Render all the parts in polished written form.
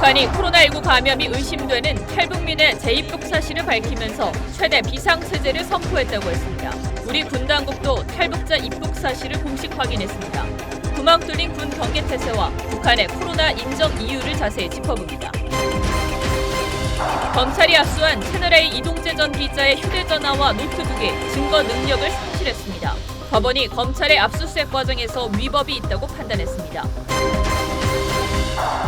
북한이 코로나19 감염이 의심되는 탈북민의 재입국 사실을 밝히면서 최대 비상체제를 선포했다고 했습니다. 우리 군 당국도 탈북자 입국 사실을 공식 확인했습니다. 구멍 뚫린 군 경계태세와 북한의 코로나 인정 이유를 자세히 짚어봅니다. 검찰이 압수한 채널A 이동재 전 기자의 휴대전화와 노트북이 증거 능력을 상실했습니다. 법원이 검찰의 압수수색 과정에서 위법이 있다고 판단했습니다.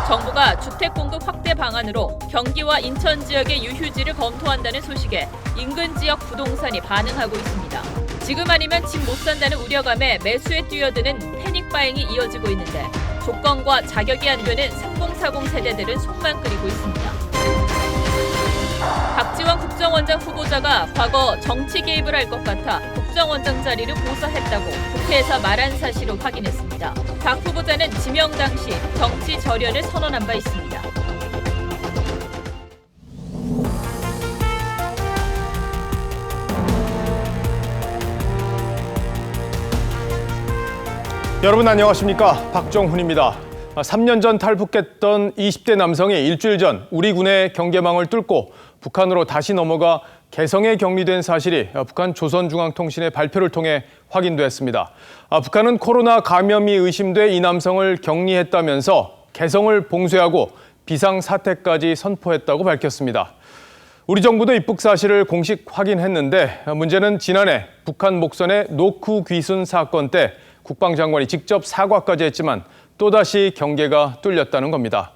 정부가 주택 공급 확대 방안으로 경기와 인천 지역의 유휴지를 검토한다는 소식에 인근 지역 부동산이 반응하고 있습니다. 지금 아니면 집 못 산다는 우려감에 매수에 뛰어드는 패닉 바잉이 이어지고 있는데 조건과 자격이 안 되는 3040 세대들은 속만 끓이고 있습니다. 박지원 국정원장 후보자가 과거 정치 개입을 할 것 같아 국정원장 자리를 고사했다고 국회에서 말한 사실을 확인했습니다. 박 후보자는 지명 당시 정치 절연을 선언한 바 있습니다. 여러분 안녕하십니까? 박정훈입니다. 3년 전 탈북했던 20대 남성이 일주일 전 우리 군의 경계망을 뚫고 북한으로 다시 넘어가 개성에 격리된 사실이 북한 조선중앙통신의 발표를 통해 확인됐습니다. 북한은 코로나 감염이 의심돼 이 남성을 격리했다면서 개성을 봉쇄하고 비상사태까지 선포했다고 밝혔습니다. 우리 정부도 입국 사실을 공식 확인했는데 문제는 지난해 북한 목선의 노크 귀순 사건 때 국방장관이 직접 사과까지 했지만 또다시 경계가 뚫렸다는 겁니다.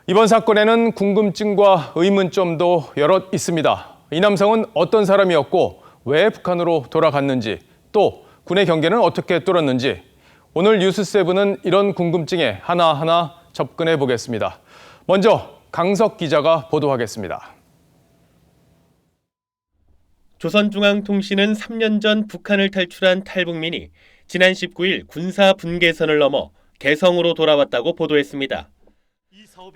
이번 사건에는 궁금증과 의문점도 여럿 있습니다. 이 남성은 어떤 사람이었고 왜 북한으로 돌아갔는지 또 군의 경계는 어떻게 뚫었는지 오늘 뉴스7은 이런 궁금증에 하나하나 접근해 보겠습니다. 먼저 강석 기자가 보도하겠습니다. 조선중앙통신은 3년 전 북한을 탈출한 탈북민이 지난 19일 군사 분계선을 넘어 개성으로 돌아왔다고 보도했습니다.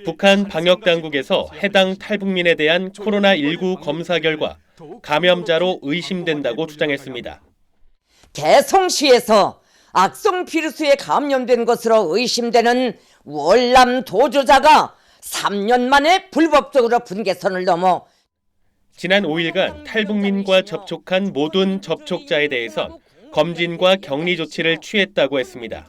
북한 방역당국에서 해당 탈북민에 대한 코로나19 검사 결과 감염자로 의심된다고 주장했습니다. 개성시에서 악성 비루스에 감염된 것으로 의심되는 월남 도주자가 3년 만에 불법적으로 분계선을 넘어 지난 5일간 탈북민과 접촉한 모든 접촉자에 대해선 검진과 격리 조치를 취했다고 했습니다.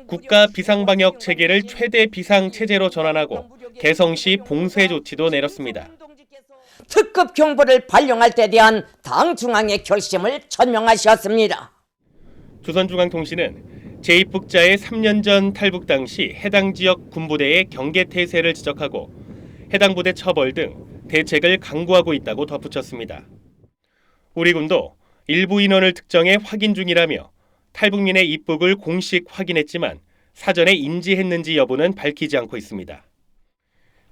국가 비상방역 체계를 최대 비상체제로 전환하고 개성시 봉쇄 조치도 내렸습니다. 특급 경보를 발령할 때 대한 당 중앙의 결심을 천명하셨습니다. 조선중앙통신은 재입국자의 3년 전 탈북 당시 해당 지역 군부대의 경계태세를 지적하고 해당 부대 처벌 등 대책을 강구하고 있다고 덧붙였습니다. 우리 군도 일부 인원을 특정해 확인 중이라며 탈북민의 입국을 공식 확인했지만 사전에 인지했는지 여부는 밝히지 않고 있습니다.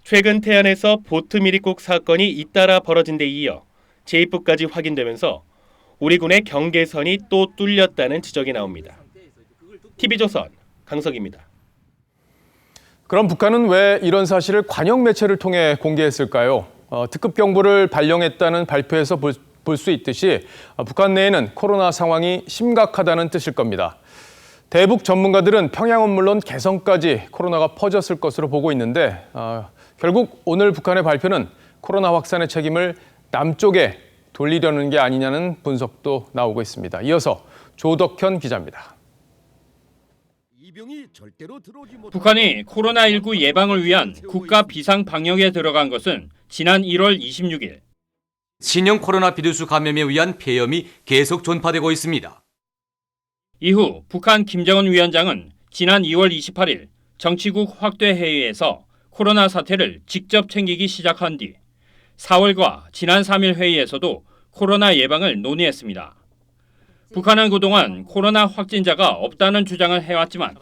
최근 태안에서 보트 밀입국 사건이 잇따라 벌어진 데 이어 재입국까지 확인되면서 우리 군의 경계선이 또 뚫렸다는 지적이 나옵니다. TV조선 강석입니다. 그럼 북한은 왜 이런 사실을 관영 매체를 통해 공개했을까요? 특급 경보를 발령했다는 발표에서 볼 수 있듯이 북한 내에는 코로나 상황이 심각하다는 뜻일 겁니다. 대북 전문가들은 평양은 물론 개성까지 코로나가 퍼졌을 것으로 보고 있는데 결국 오늘 북한의 발표는 코로나 확산의 책임을 남쪽에 돌리려는 게 아니냐는 분석도 나오고 있습니다. 이어서 조덕현 기자입니다. 북한이 코로나19 예방을 위한 국가 비상방역에 들어간 것은 지난 1월 26일. 신형 코로나 비루스 감염에 의한 폐염이 계속 전파되고 있습니다. 이후 북한 김정은 위원장은 지난 2월 28일 정치국 확대 회의에서 코로나 사태를 직접 챙기기 시작한 뒤 4월과 지난 3일 회의에서도 코로나 예방을 논의했습니다. 북한은 그동안 코로나 확진자가 없다는 주장을 해왔지만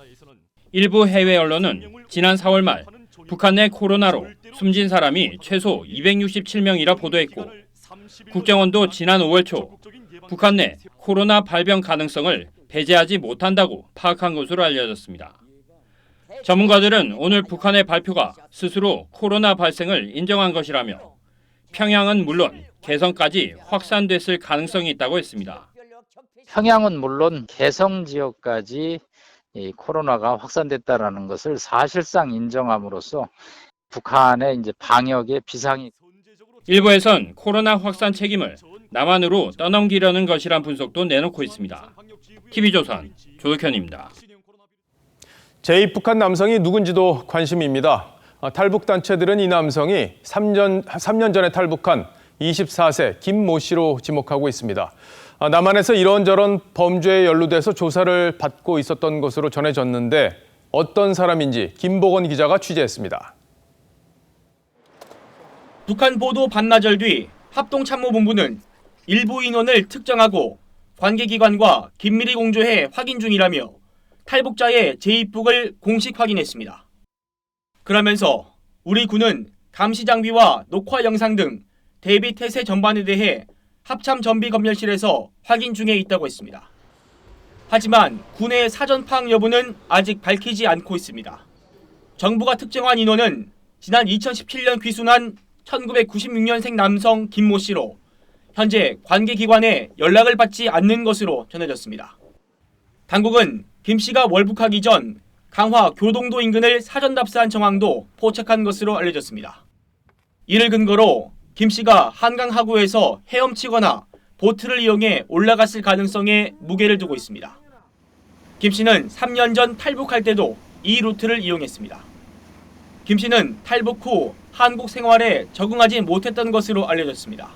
일부 해외 언론은 지난 4월 말 북한 내 코로나로 숨진 사람이 최소 267명이라 보도했고 국정원도 지난 5월 초 북한 내 코로나 발병 가능성을 배제하지 못한다고 파악한 것으로 알려졌습니다. 전문가들은 오늘 북한의 발표가 스스로 코로나 발생을 인정한 것이라며 평양은 물론 개성까지 확산됐을 가능성이 있다고 했습니다. 평양은 물론 개성 지역까지 이 코로나가 확산됐다라는 것을 사실상 인정함으로써 북한의 이제 방역에 비상이 일부에선 코로나 확산 책임을 남한으로 떠넘기려는 것이란 분석도 내놓고 있습니다. TV조선 조석현입니다. 제2북한 남성이 누군지도 관심입니다. 탈북 단체들은 이 남성이 3년 전에 탈북한 24세 김모 씨로 지목하고 있습니다. 남한에서 이런저런 범죄에 연루돼서 조사를 받고 있었던 것으로 전해졌는데 어떤 사람인지 김보건 기자가 취재했습니다. 북한 보도 반나절 뒤 합동참모본부는 일부 인원을 특정하고 관계기관과 긴밀히 공조해 확인 중이라며 탈북자의 재입국을 공식 확인했습니다. 그러면서 우리 군은 감시 장비와 녹화 영상 등 대비 태세 전반에 대해 합참 전비검열실에서 확인 중에 있다고 했습니다. 하지만 군의 사전 파악 여부는 아직 밝히지 않고 있습니다. 정부가 특정한 인원은 지난 2017년 귀순한 1996년생 남성 김모 씨로 현재 관계기관에 연락을 받지 않는 것으로 전해졌습니다. 당국은 김 씨가 월북하기 전 강화 교동도 인근을 사전 답사한 정황도 포착한 것으로 알려졌습니다. 이를 근거로 김 씨가 한강 하구에서 헤엄치거나 보트를 이용해 올라갔을 가능성에 무게를 두고 있습니다. 김 씨는 3년 전 탈북할 때도 이 루트를 이용했습니다. 김 씨는 탈북 후 한국 생활에 적응하지 못했던 것으로 알려졌습니다.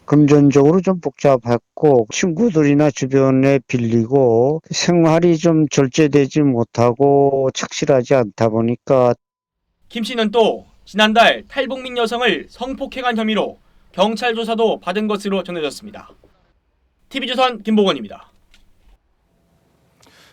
금전적으로 좀 복잡했고 친구들이나 주변에 빌리고 생활이 좀 절제되지 못하고 착실하지 않다 보니까 김 씨는 또 지난달 탈북민 여성을 성폭행한 혐의로 경찰 조사도 받은 것으로 전해졌습니다. TV조선 김보건입니다.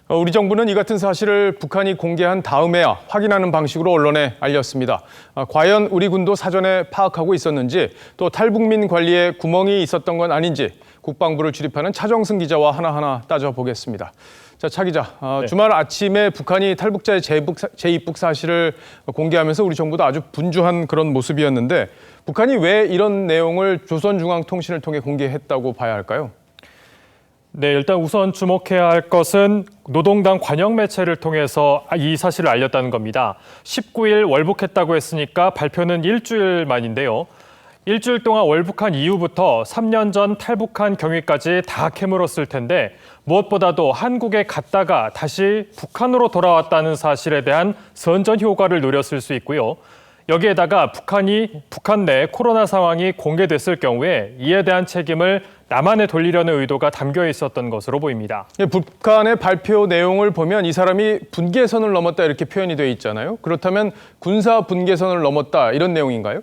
우리 정부는 이 같은 사실을 북한이 공개한 다음에야 확인하는 방식으로 언론에 알렸습니다. 과연 우리 군도 사전에 파악하고 있었는지 또 탈북민 관리에 구멍이 있었던 건 아닌지 국방부를 출입하는 차정승 기자와 하나하나 따져보겠습니다. 자, 차 기자, 주말 아침에 북한이 탈북자의 재입국 사실을 공개하면서 우리 정부도 아주 분주한 그런 모습이었는데 북한이 왜 이런 내용을 조선중앙통신을 통해 공개했다고 봐야 할까요? 네, 일단 우선 주목해야 할 것은 노동당 관영 매체를 통해서 이 사실을 알렸다는 겁니다. 19일 월북했다고 했으니까 발표는 일주일 만인데요. 일주일 동안 월북한 이후부터 3년 전 탈북한 경위까지 다 캐물었을 텐데 무엇보다도 한국에 갔다가 다시 북한으로 돌아왔다는 사실에 대한 선전 효과를 노렸을 수 있고요. 여기에다가 북한 내 코로나 상황이 공개됐을 경우에 이에 대한 책임을 남한에 돌리려는 의도가 담겨 있었던 것으로 보입니다. 북한의 발표 내용을 보면 이 사람이 분계선을 넘었다 이렇게 표현이 되어 있잖아요. 그렇다면 군사 분계선을 넘었다 이런 내용인가요?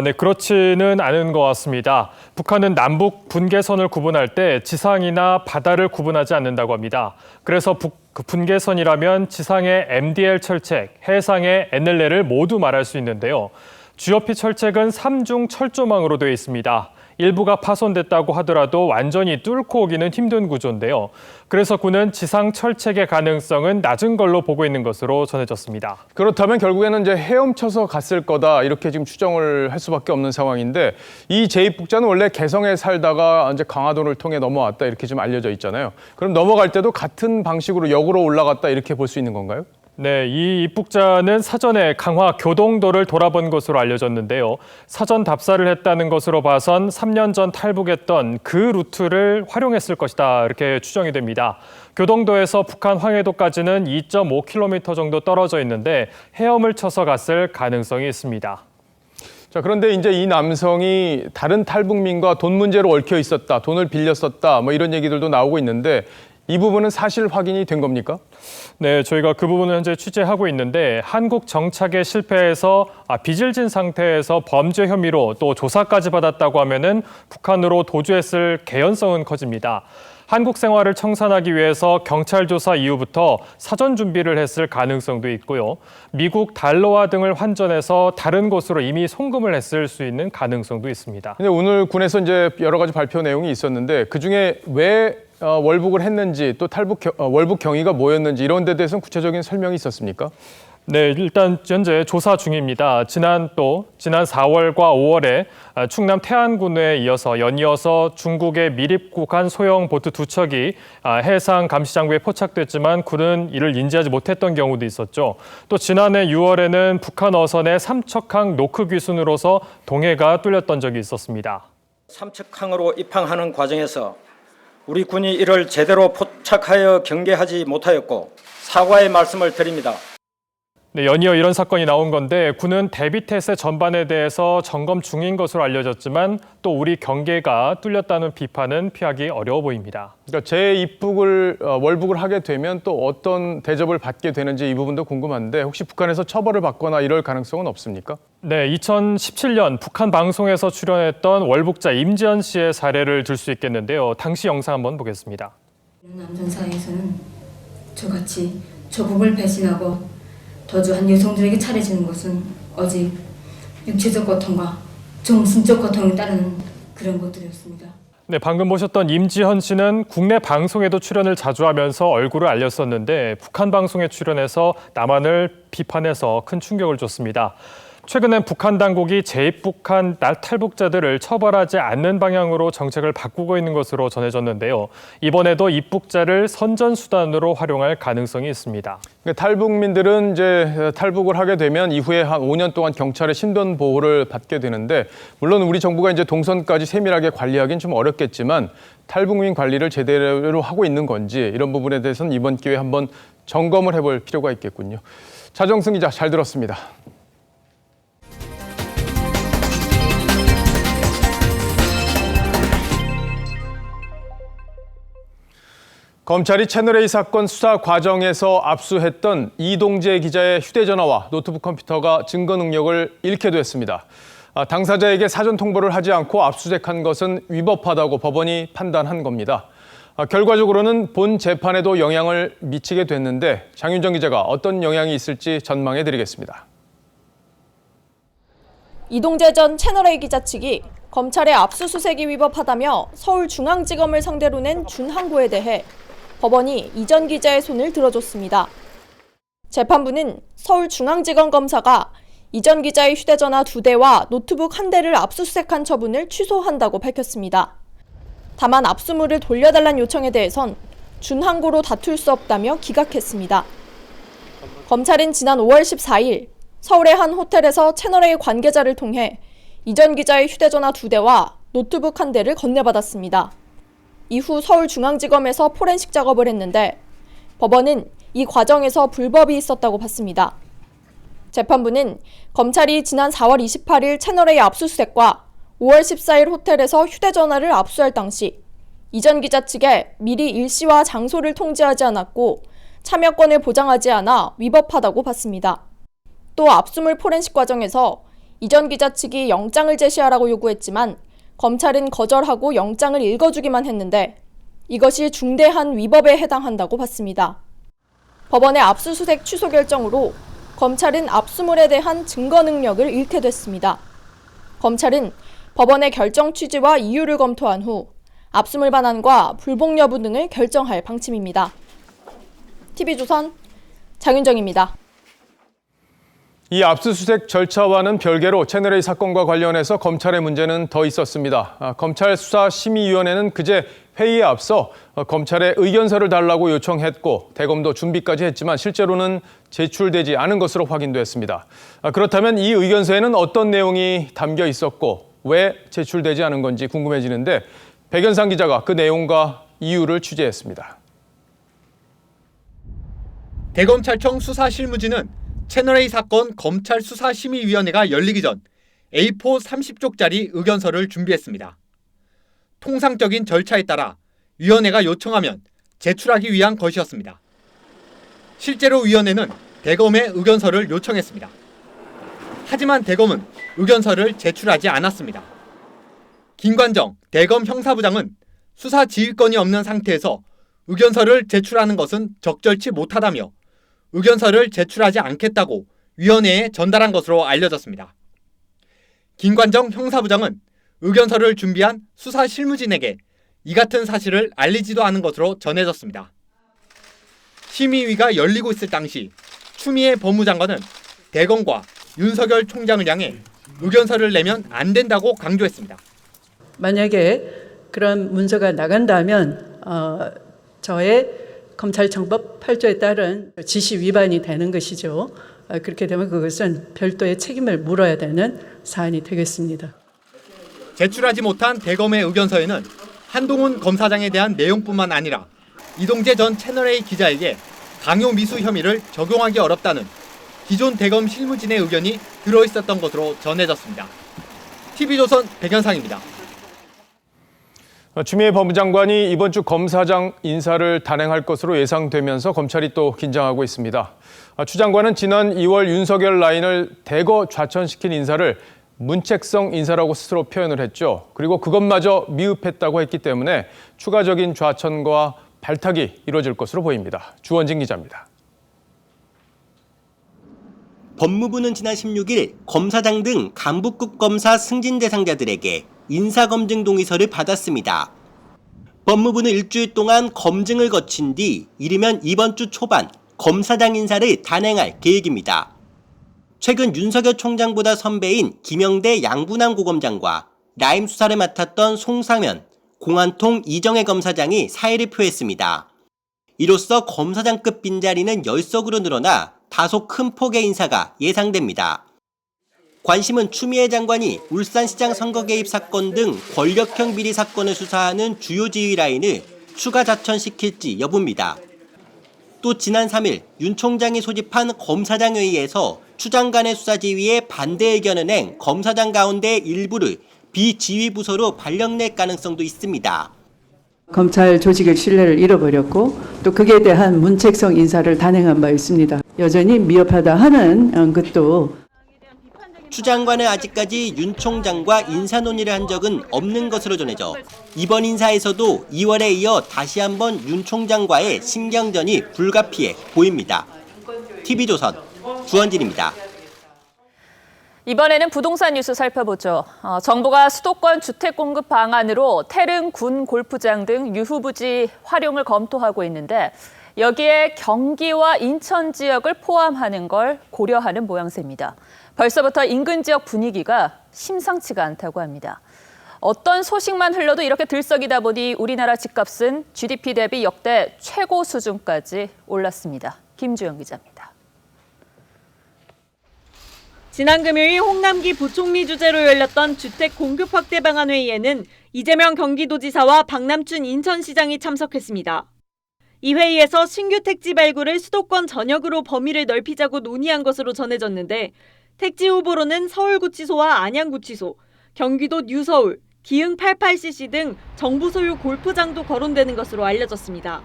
네, 그렇지는 않은 것 같습니다. 북한은 남북 분계선을 구분할 때 지상이나 바다를 구분하지 않는다고 합니다. 그래서 분계선이라면 지상의 MDL 철책, 해상의 NLL을 모두 말할 수 있는데요. GOP 철책은 3중 철조망으로 되어 있습니다. 일부가 파손됐다고 하더라도 완전히 뚫고 오기는 힘든 구조인데요. 그래서 군은 지상 철책의 가능성은 낮은 걸로 보고 있는 것으로 전해졌습니다. 그렇다면 결국에는 이제 헤엄쳐서 갔을 거다 이렇게 지금 추정을 할 수밖에 없는 상황인데 이 재입국자는 원래 개성에 살다가 이제 강화도를 통해 넘어왔다 이렇게 좀 알려져 있잖아요. 그럼 넘어갈 때도 같은 방식으로 역으로 올라갔다 이렇게 볼 수 있는 건가요? 네, 이 입국자는 사전에 강화 교동도를 돌아본 것으로 알려졌는데요. 사전 답사를 했다는 것으로 봐선 3년 전 탈북했던 그 루트를 활용했을 것이다 이렇게 추정이 됩니다. 교동도에서 북한 황해도까지는 2.5km 정도 떨어져 있는데 헤엄을 쳐서 갔을 가능성이 있습니다. 자, 그런데 이제 이 남성이 다른 탈북민과 돈 문제로 얽혀 있었다, 돈을 빌렸었다 뭐 이런 얘기들도 나오고 있는데 이 부분은 사실 확인이 된 겁니까? 네, 저희가 그 부분을 현재 취재하고 있는데 한국 정착에 실패해서 빚을 진 상태에서 범죄 혐의로 또 조사까지 받았다고 하면은 북한으로 도주했을 개연성은 커집니다. 한국 생활을 청산하기 위해서 경찰 조사 이후부터 사전 준비를 했을 가능성도 있고요. 미국 달러화 등을 환전해서 다른 곳으로 이미 송금을 했을 수 있는 가능성도 있습니다. 근데 오늘 군에서 이제 여러 가지 발표 내용이 있었는데 그 중에 왜 월북을 했는지 또 월북 경위가 뭐였는지 이런 데 대해서는 구체적인 설명이 있었습니까? 네, 일단 현재 조사 중입니다. 지난 4월과 5월에 충남 태안군에 연이어서 중국의 미립국한 소형 보트 2척이 해상 감시장구에 포착됐지만 군은 이를 인지하지 못했던 경우도 있었죠. 또 지난해 6월에는 북한 어선의 삼척항 노크 귀순으로서 동해가 뚫렸던 적이 있었습니다. 삼척항으로 입항하는 과정에서 우리 군이 이를 제대로 포착하여 경계하지 못하였고 사과의 말씀을 드립니다. 네, 연이어 이런 사건이 나온 건데 군은 대비태세 전반에 대해서 점검 중인 것으로 알려졌지만 또 우리 경계가 뚫렸다는 비판은 피하기 어려워 보입니다. 그러니까 재입국을 월북을 하게 되면 또 어떤 대접을 받게 되는지 이 부분도 궁금한데 혹시 북한에서 처벌을 받거나 이럴 가능성은 없습니까? 네, 2017년 북한 방송에서 출연했던 월북자 임지연 씨의 사례를 들 수 있겠는데요. 당시 영상 한번 보겠습니다. 남성 사회에서는 저같이 조국을 배신하고 도주한 여성들에게 차려지는 것은 오직 육체적 고통과 정신적 고통에 따르는 그런 것들이었습니다. 네, 방금 보셨던 임지현 씨는 국내 방송에도 출연을 자주 하면서 얼굴을 알렸었는데 북한 방송에 출연해서 남한을 비판해서 큰 충격을 줬습니다. 최근엔 북한 당국이 재입국한 탈북자들을 처벌하지 않는 방향으로 정책을 바꾸고 있는 것으로 전해졌는데요. 이번에도 입국자를 선전수단으로 활용할 가능성이 있습니다. 탈북민들은 이제 탈북을 하게 되면 이후에 한 5년 동안 경찰의 신변 보호를 받게 되는데 물론 우리 정부가 이제 동선까지 세밀하게 관리하기는 좀 어렵겠지만 탈북민 관리를 제대로 하고 있는 건지 이런 부분에 대해서는 이번 기회에 한번 점검을 해볼 필요가 있겠군요. 차정승 기자 잘 들었습니다. 검찰이 채널A 사건 수사 과정에서 압수했던 이동재 기자의 휴대전화와 노트북 컴퓨터가 증거 능력을 잃게 됐습니다. 당사자에게 사전 통보를 하지 않고 압수수색한 것은 위법하다고 법원이 판단한 겁니다. 결과적으로는 본 재판에도 영향을 미치게 됐는데 장윤정 기자가 어떤 영향이 있을지 전망해드리겠습니다. 이동재 전 채널A 기자 측이 검찰의 압수수색이 위법하다며 서울중앙지검을 상대로 낸 준항고에 대해 법원이 이 전 기자의 손을 들어줬습니다. 재판부는 서울중앙지검 검사가 이 전 기자의 휴대전화 2대와 노트북 1대를 압수수색한 처분을 취소한다고 밝혔습니다. 다만 압수물을 돌려달란 요청에 대해선 준항고로 다툴 수 없다며 기각했습니다. 검찰은 지난 5월 14일 서울의 한 호텔에서 채널A 관계자를 통해 이 전 기자의 휴대전화 2대와 노트북 1대를 건네받았습니다. 이후 서울중앙지검에서 포렌식 작업을 했는데 법원은 이 과정에서 불법이 있었다고 봤습니다. 재판부는 검찰이 지난 4월 28일 채널A 압수수색과 5월 14일 호텔에서 휴대전화를 압수할 당시 이 전 기자 측에 미리 일시와 장소를 통지하지 않았고 참여권을 보장하지 않아 위법하다고 봤습니다. 또 압수물 포렌식 과정에서 이 전 기자 측이 영장을 제시하라고 요구했지만 검찰은 거절하고 영장을 읽어주기만 했는데 이것이 중대한 위법에 해당한다고 봤습니다. 법원의 압수수색 취소 결정으로 검찰은 압수물에 대한 증거 능력을 잃게 됐습니다. 검찰은 법원의 결정 취지와 이유를 검토한 후 압수물 반환과 불복 여부 등을 결정할 방침입니다. TV조선 장윤정입니다. 이 압수수색 절차와는 별개로 채널A 사건과 관련해서 검찰의 문제는 더 있었습니다. 검찰 수사심의위원회는 그제 회의에 앞서 검찰에 의견서를 달라고 요청했고 대검도 준비까지 했지만 실제로는 제출되지 않은 것으로 확인됐습니다. 그렇다면 이 의견서에는 어떤 내용이 담겨 있었고 왜 제출되지 않은 건지 궁금해지는데 백연상 기자가 그 내용과 이유를 취재했습니다. 대검찰청 수사실무진은 채널A 사건 검찰 수사심의위원회가 열리기 전 A4 30쪽짜리 의견서를 준비했습니다. 통상적인 절차에 따라 위원회가 요청하면 제출하기 위한 것이었습니다. 실제로 위원회는 대검에 의견서를 요청했습니다. 하지만 대검은 의견서를 제출하지 않았습니다. 김관정 대검 형사부장은 수사 지휘권이 없는 상태에서 의견서를 제출하는 것은 적절치 못하다며 의견서를 제출하지 않겠다고 위원회에 전달한 것으로 알려졌습니다. 김관정 형사부장은 의견서를 준비한 수사실무진에게 이 같은 사실을 알리지도 않은 것으로 전해졌습니다. 심의위가 열리고 있을 당시 추미애 법무장관은 대검과 윤석열 총장을 향해 의견서를 내면 안 된다고 강조했습니다. 만약에 그런 문서가 나간다면 저의 검찰청법 8조에 따른 지시 위반이 되는 것이죠. 그렇게 되면 그것은 별도의 책임을 물어야 되는 사안이 되겠습니다. 제출하지 못한 대검의 의견서에는 한동훈 검사장에 대한 내용뿐만 아니라 이동재 전 채널A 기자에게 강요 미수 혐의를 적용하기 어렵다는 기존 대검 실무진의 의견이 들어있었던 것으로 전해졌습니다. TV조선 백현상입니다. 추미애 법무장관이 이번 주 검사장 인사를 단행할 것으로 예상되면서 검찰이 또 긴장하고 있습니다. 추 장관은 지난 2월 윤석열 라인을 대거 좌천시킨 인사를 문책성 인사라고 스스로 표현을 했죠. 그리고 그것마저 미흡했다고 했기 때문에 추가적인 좌천과 발탁이 이루어질 것으로 보입니다. 주원진 기자입니다. 법무부는 지난 16일 검사장 등 간부급 검사 승진 대상자들에게 인사검증 동의서를 받았습니다. 법무부는 일주일 동안 검증을 거친 뒤 이르면 이번 주 초반 검사장 인사를 단행할 계획입니다. 최근 윤석열 총장보다 선배인 김영대 양분항 고검장과 라임 수사를 맡았던 송상현, 공안통 이정혜 검사장이 사의를 표했습니다. 이로써 검사장급 빈자리는 10석으로 늘어나 다소 큰 폭의 인사가 예상됩니다. 관심은 추미애 장관이 울산시장 선거 개입 사건 등 권력형 비리 사건을 수사하는 주요 지휘 라인을 추가 좌천시킬지 여부입니다. 또 지난 3일 윤 총장이 소집한 검사장 회의에서 추 장관의 수사 지휘에 반대 의견을 낸 검사장 가운데 일부를 비지휘 부서로 발령낼 가능성도 있습니다. 검찰 조직의 신뢰를 잃어버렸고 또 그에 대한 문책성 인사를 단행한 바 있습니다. 여전히 미흡하다 하는 것도 추 장관은 아직까지 윤 총장과 인사 논의를 한 적은 없는 것으로 전해져 이번 인사에서도 2월에 이어 다시 한번 윤 총장과의 신경전이 불가피해 보입니다. TV조선 주원진입니다. 이번에는 부동산 뉴스 살펴보죠. 정부가 수도권 주택 공급 방안으로 태릉 군 골프장 등 유후부지 활용을 검토하고 있는데 여기에 경기와 인천 지역을 포함하는 걸 고려하는 모양새입니다. 벌써부터 인근 지역 분위기가 심상치가 않다고 합니다. 어떤 소식만 흘러도 이렇게 들썩이다 보니 우리나라 집값은 GDP 대비 역대 최고 수준까지 올랐습니다. 김주영 기자입니다. 지난 금요일 홍남기 부총리 주재로 열렸던 주택 공급 확대 방안 회의에는 이재명 경기도지사와 박남춘 인천시장이 참석했습니다. 이 회의에서 신규 택지 발굴을 수도권 전역으로 범위를 넓히자고 논의한 것으로 전해졌는데 택지 후보로는 서울구치소와 안양구치소, 경기도 뉴서울, 기흥 88cc 등 정부 소유 골프장도 거론되는 것으로 알려졌습니다.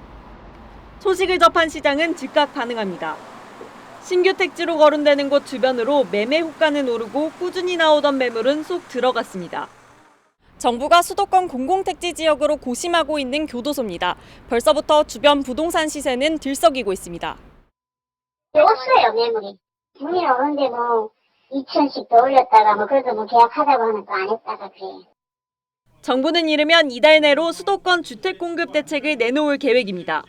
소식을 접한 시장은 즉각 반응합니다. 신규 택지로 거론되는 곳 주변으로 매매 호가는 오르고 꾸준히 나오던 매물은 쏙 들어갔습니다. 정부가 수도권 공공택지 지역으로 고심하고 있는 교도소입니다. 벌써부터 주변 부동산 시세는 들썩이고 있습니다. 없어요, 매물이. 문이 오는데 2천씩 더 올렸다가 그래도 계약하자고 하면 또 안 했다가 그래요. 정부는 이르면 이달 내로 수도권 주택 공급 대책을 내놓을 계획입니다.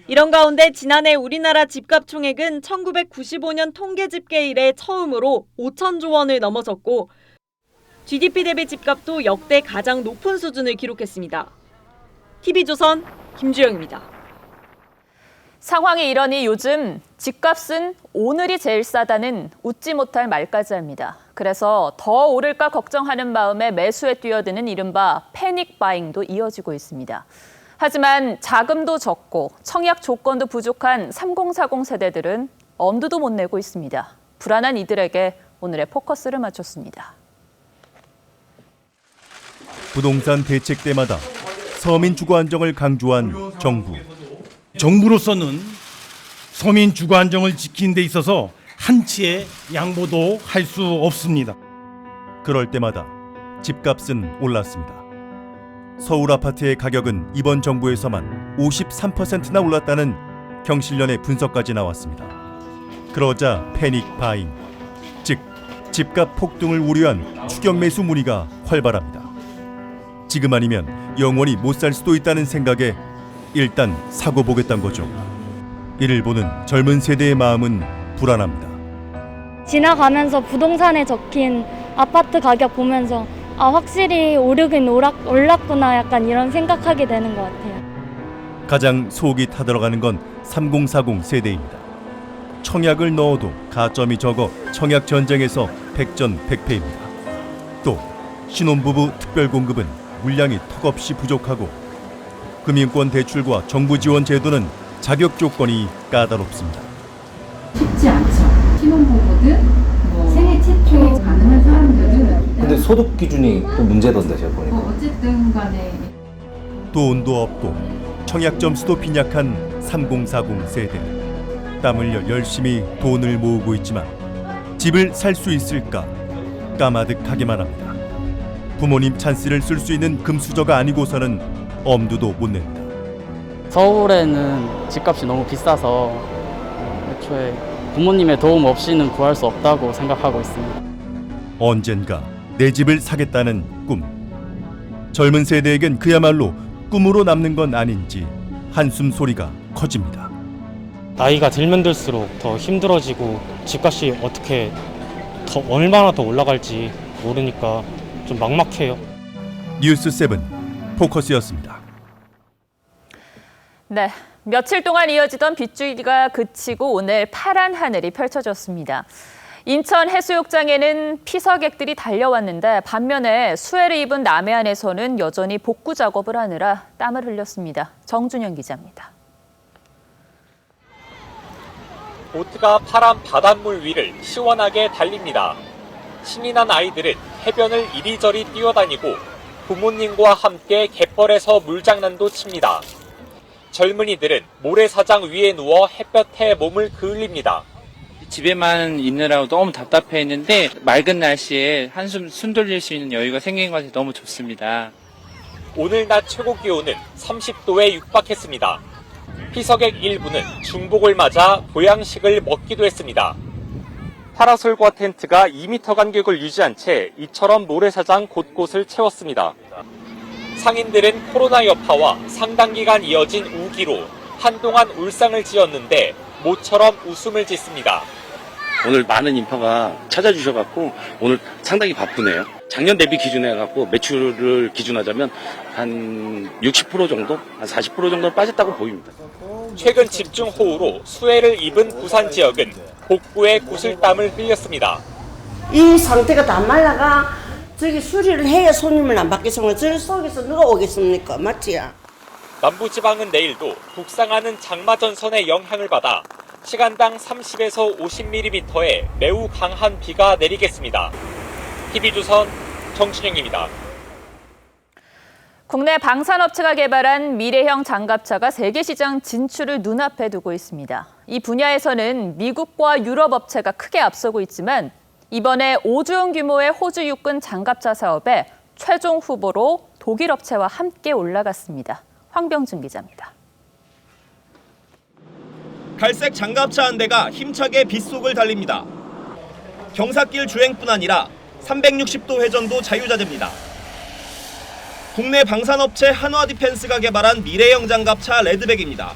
이런 가운데 지난해 우리나라 집값 총액은 1995년 통계 집계 이래 처음으로 5천조 원을 넘어섰고 GDP 대비 집값도 역대 가장 높은 수준을 기록했습니다. TV조선 김주영입니다. 상황이 이러니 요즘 집값은 오늘이 제일 싸다는 웃지 못할 말까지 합니다. 그래서 더 오를까 걱정하는 마음에 매수에 뛰어드는 이른바 패닉 바잉도 이어지고 있습니다. 하지만 자금도 적고 청약 조건도 부족한 3040 세대들은 엄두도 못 내고 있습니다. 불안한 이들에게 오늘의 포커스를 맞췄습니다. 부동산 대책 때마다 서민 주거 안정을 강조한 정부. 정부로서는 서민 주거 안정을 지키는 데 있어서 한치의 양보도 할 수 없습니다. 그럴 때마다 집값은 올랐습니다. 서울 아파트의 가격은 이번 정부에서만 53%나 올랐다는 경실련의 분석까지 나왔습니다. 그러자 패닉 바잉, 즉 집값 폭등을 우려한 추격 매수 문의가 활발합니다. 지금 아니면 영원히 못 살 수도 있다는 생각에 일단 사고 보겠다는 거죠. 이를 보는 젊은 세대의 마음은 불안합니다. 지나가면서 부동산에 적힌 아파트 가격 보면서 확실히 오르긴 올랐구나 약간 이런 생각하게 되는 것 같아요. 가장 속이 타들어가는 건 3040 세대입니다. 청약을 넣어도 가점이 적어 청약 전쟁에서 백전백패입니다. 또 신혼부부 특별공급은 물량이 턱없이 부족하고 금융권 대출과 정부 지원 제도는 자격 조건이 까다롭습니다. 쉽지 않죠. 신혼부부든 생애 최초에 가능한 사람들은 근데 소득 기준이 또 문제던데 제가 보니까. 어쨌든 간에 돈도 없고 청약 점수도 빈약한 3040 세대. 땀 흘려 열심히 돈을 모으고 있지만 집을 살 수 있을까 까마득하기만 합니다. 부모님 찬스를 쓸 수 있는 금수저가 아니고서는 엄두도 못 냅니다. 서울에는 집값이 너무 비싸서 애초에 부모님의 도움 없이는 구할 수 없다고 생각하고 있습니다. 언젠가 내 집을 사겠다는 꿈. 젊은 세대에겐 그야말로 꿈으로 남는 건 아닌지 한숨 소리가 커집니다. 나이가 들면 들수록 더 힘들어지고 집값이 얼마나 더 올라갈지 모르니까 좀 막막해요. 뉴스7 포커스였습니다. 네, 며칠 동안 이어지던 빗줄기가 그치고 오늘 파란 하늘이 펼쳐졌습니다. 인천 해수욕장에는 피서객들이 달려왔는데 반면에 수해를 입은 남해안에서는 여전히 복구 작업을 하느라 땀을 흘렸습니다. 정준영 기자입니다. 보트가 파란 바닷물 위를 시원하게 달립니다. 신이 난 아이들은 해변을 이리저리 뛰어다니고 부모님과 함께 갯벌에서 물장난도 칩니다. 젊은이들은 모래사장 위에 누워 햇볕에 몸을 그을립니다. 집에만 있느라고 너무 답답해했는데 맑은 날씨에 한숨 숨 돌릴 수 있는 여유가 생긴 것 같아서 너무 좋습니다. 오늘 낮 최고 기온은 30도에 육박했습니다. 피서객 일부는 중복을 맞아 보양식을 먹기도 했습니다. 파라솔과 텐트가 2m 간격을 유지한 채 이처럼 모래사장 곳곳을 채웠습니다. 상인들은 코로나 여파와 상당 기간 이어진 우기로 한동안 울상을 지었는데 모처럼 웃음을 짓습니다. 오늘 많은 인파가 찾아주셔갖고 오늘 상당히 바쁘네요. 작년 대비 기준해갖고 매출을 기준하자면 한 60% 정도, 한 40% 정도 빠졌다고 보입니다. 최근 집중호우로 수해를 입은 부산 지역은 복구에 구슬땀을 흘렸습니다. 이 상태가 다 말라가 저기 수리를 해야 손님을 안 받겠으면 저 속에서 누가 오겠습니까? 맞지요? 남부지방은 내일도 북상하는 장마전선의 영향을 받아 시간당 30에서 50mm의 매우 강한 비가 내리겠습니다. TV조선 정준영입니다. 국내 방산업체가 개발한 미래형 장갑차가 세계 시장 진출을 눈앞에 두고 있습니다. 이 분야에서는 미국과 유럽 업체가 크게 앞서고 있지만 이번에 5조 원 규모의 호주 육군 장갑차 사업에 최종 후보로 독일 업체와 함께 올라갔습니다. 황병준 기자입니다. 갈색 장갑차 한 대가 힘차게 빗속을 달립니다. 경사길 주행뿐 아니라 360도 회전도 자유자재입니다. 국내 방산업체 한화디펜스가 개발한 미래형 장갑차 레드백입니다.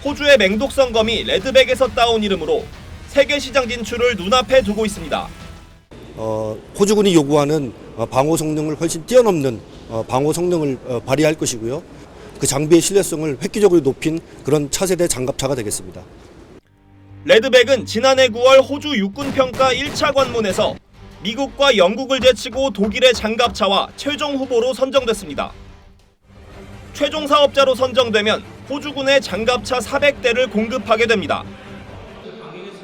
호주의 맹독성 검이 레드백에서 따온 이름으로 세계 시장 진출을 눈앞에 두고 있습니다. 호주군이 요구하는 방호 성능을 훨씬 뛰어넘는 방호 성능을 발휘할 것이고요. 그 장비의 신뢰성을 획기적으로 높인 그런 차세대 장갑차가 되겠습니다. 레드백은 지난해 9월 호주 육군평가 1차 관문에서 미국과 영국을 제치고 독일의 장갑차와 최종 후보로 선정됐습니다. 최종 사업자로 선정되면 호주군의 장갑차 400대를 공급하게 됩니다.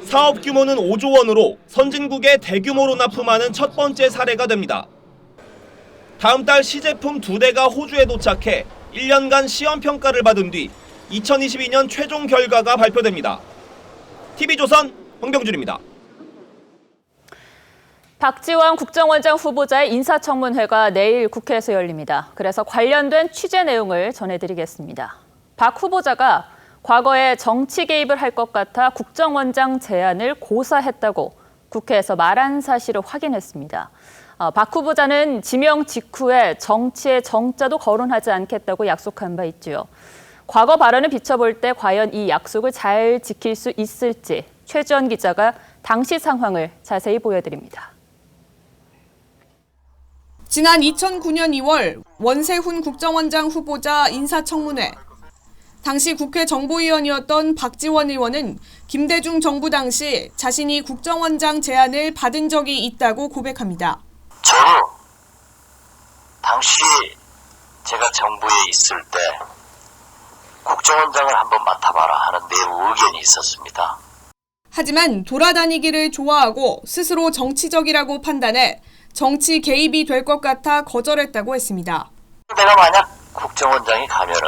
사업 규모는 5조 원으로 선진국에 대규모로 납품하는 첫 번째 사례가 됩니다. 다음 달 시제품 2대가 호주에 도착해 1년간 시험평가를 받은 뒤 2022년 최종 결과가 발표됩니다. TV조선 황병준입니다. 박지원 국정원장 후보자의 인사청문회가 내일 국회에서 열립니다. 그래서 관련된 취재 내용을 전해드리겠습니다. 박 후보자가 과거에 정치 개입을 할 것 같아 국정원장 제안을 고사했다고 국회에서 말한 사실을 확인했습니다. 박 후보자는 지명 직후에 정치의 정자도 거론하지 않겠다고 약속한 바 있죠. 과거 발언을 비춰볼 때 과연 이 약속을 잘 지킬 수 있을지 최지원 기자가 당시 상황을 자세히 보여드립니다. 지난 2009년 2월 원세훈 국정원장 후보자 인사청문회. 당시 국회 정보위원이었던 박지원 의원은 김대중 정부 당시 자신이 국정원장 제안을 받은 적이 있다고 고백합니다. 저는 당시 제가 정부에 있을 때 국정원장을 한번 맡아봐라 하는 내부 의견이 있었습니다. 하지만 돌아다니기를 좋아하고 스스로 정치적이라고 판단해 정치 개입이 될 것 같아 거절했다고 했습니다. 내가 만약 국정원장이 가면은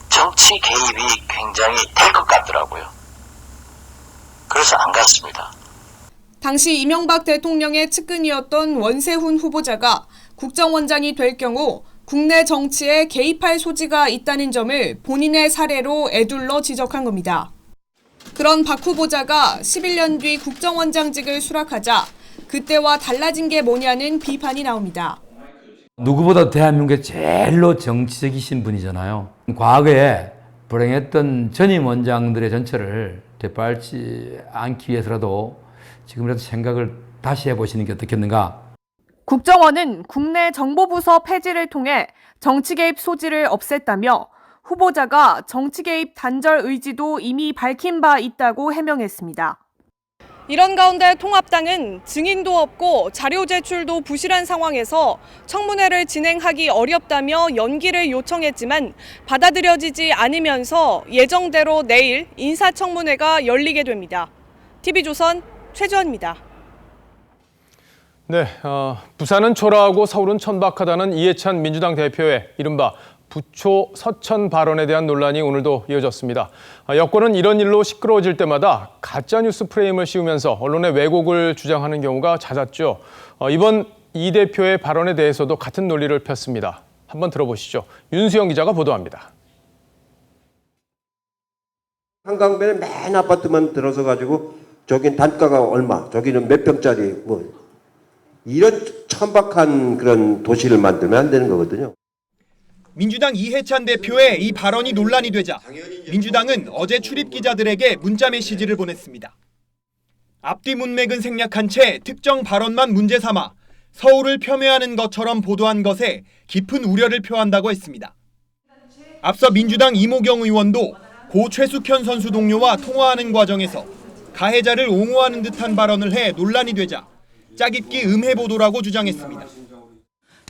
정치 개입이 굉장히 될 것 같더라고요. 그래서 안 갔습니다. 당시 이명박 대통령의 측근이었던 원세훈 후보자가 국정원장이 될 경우 국내 정치에 개입할 소지가 있다는 점을 본인의 사례로 에둘러 지적한 겁니다. 그런 박 후보자가 11년 뒤 국정원장직을 수락하자 그때와 달라진 게 뭐냐는 비판이 나옵니다. 누구보다 대한민국의 제일로 정치적이신 분이잖아요. 과거에 불행했던 전임 원장들의 전철을 되밟지 않기 위해서라도 지금이라도 생각을 다시 해보시는 게 어떻겠는가. 국정원은 국내 정보부서 폐지를 통해 정치 개입 소지를 없앴다며 후보자가 정치 개입 단절 의지도 이미 밝힌 바 있다고 해명했습니다. 이런 가운데 통합당은 증인도 없고 자료 제출도 부실한 상황에서 청문회를 진행하기 어렵다며 연기를 요청했지만 받아들여지지 않으면서 예정대로 내일 인사청문회가 열리게 됩니다. TV조선 최지원입니다. 네, 부산은 초라하고 서울은 천박하다는 이해찬 민주당 대표의 이른바 부초 서천 발언에 대한 논란이 오늘도 이어졌습니다. 여권은 이런 일로 시끄러워질 때마다 가짜뉴스 프레임을 씌우면서 언론의 왜곡을 주장하는 경우가 잦았죠. 이번 이 대표의 발언에 대해서도 같은 논리를 폈습니다. 한번 들어보시죠. 윤수영 기자가 보도합니다. 한강변에 맨 아파트만 들어서 가지고 저긴 단가가 얼마, 저기는 몇 평짜리 뭐 이런 천박한 그런 도시를 만들면 안 되는 거거든요. 민주당 이해찬 대표의 이 발언이 논란이 되자 민주당은 어제 출입 기자들에게 문자 메시지를 보냈습니다. 앞뒤 문맥은 생략한 채 특정 발언만 문제 삼아 서울을 폄훼하는 것처럼 보도한 것에 깊은 우려를 표한다고 했습니다. 앞서 민주당 이모경 의원도 고 최숙현 선수 동료와 통화하는 과정에서 가해자를 옹호하는 듯한 발언을 해 논란이 되자 짜깁기 음해 보도라고 주장했습니다.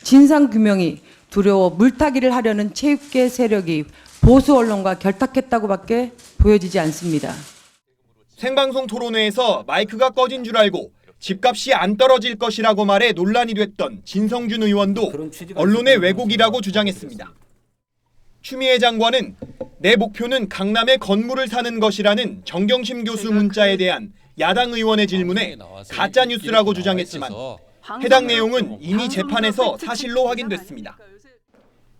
진상규명이 두려워 물타기를 하려는 체육계 세력이 보수 언론과 결탁했다고밖에 보여지지 않습니다. 생방송 토론회에서 마이크가 꺼진 줄 알고 집값이 안 떨어질 것이라고 말해 논란이 됐던 진성준 의원도 언론의 왜곡이라고 주장했습니다. 추미애 장관은 내 목표는 강남에 건물을 사는 것이라는 정경심 교수 문자에 대한 야당 의원의 질문에 가짜뉴스라고 주장했지만 해당 내용은 이미 재판에서 사실로 확인됐습니다.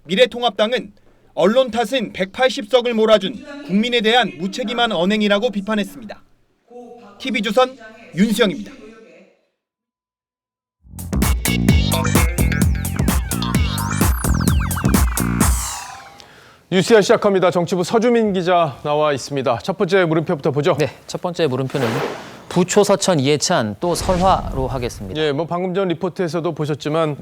미래통합당은 언론 탓은 180석을 몰아준 국민에 대한 무책임한 언행이라고 비판했습니다. TV조선 윤수영입니다. 뉴스야 시작합니다. 정치부 서주민 기자 나와 있습니다. 첫 번째 물음표부터 보죠. 네, 첫 번째 물음표는 부초 서천 이해찬 또 설화로 하겠습니다. 예, 뭐 방금 전 리포트에서도 보셨지만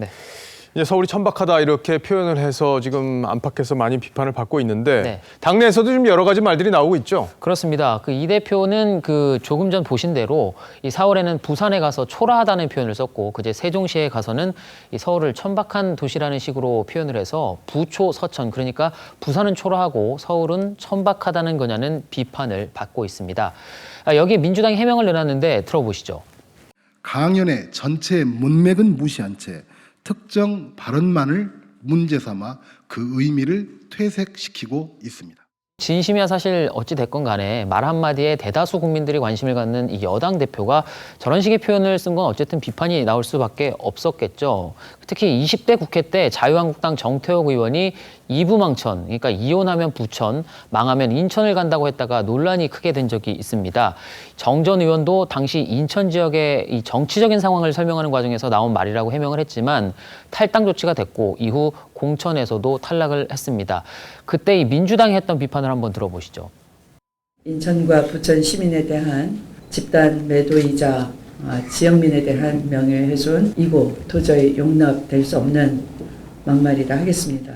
이제 서울이 천박하다 이렇게 표현을 해서 지금 안팎에서 많이 비판을 받고 있는데 당내에서도 좀 여러 가지 말들이 나오고 있죠. 그렇습니다. 이 대표는 조금 전 보신 대로 이 4월에는 부산에 가서 초라하다는 표현을 썼고 그제 세종시에 가서는 이 서울을 천박한 도시라는 식으로 표현을 해서 부초 서천, 그러니까 부산은 초라하고 서울은 천박하다는 거냐는 비판을 받고 있습니다. 여기에 민주당이 해명을 내놨는데 들어보시죠. 강연의 전체 문맥은 무시한 채 특정 발언만을 문제 삼아 그 의미를 퇴색시키고 있습니다. 진심이야 사실 어찌 됐건 간에 말 한마디에 대다수 국민들이 관심을 갖는 이 여당 대표가 저런 식의 표현을 쓴 건 어쨌든 비판이 나올 수밖에 없었겠죠. 특히 20대 국회 때 자유한국당 정태욱 의원이 이부망천, 그러니까 이혼하면 부천, 망하면 인천을 간다고 했다가 논란이 크게 된 적이 있습니다. 정 전 의원도 당시 인천 지역의 이 정치적인 상황을 설명하는 과정에서 나온 말이라고 해명을 했지만 탈당 조치가 됐고 이후 공천에서도 탈락을 했습니다. 그때 이 민주당이 했던 비판을 한번 들어보시죠. 인천과 부천 시민에 대한 집단 매도이자 지역민에 대한 명예훼손 이고 도저히 용납될 수 없는 막말이라 하겠습니다.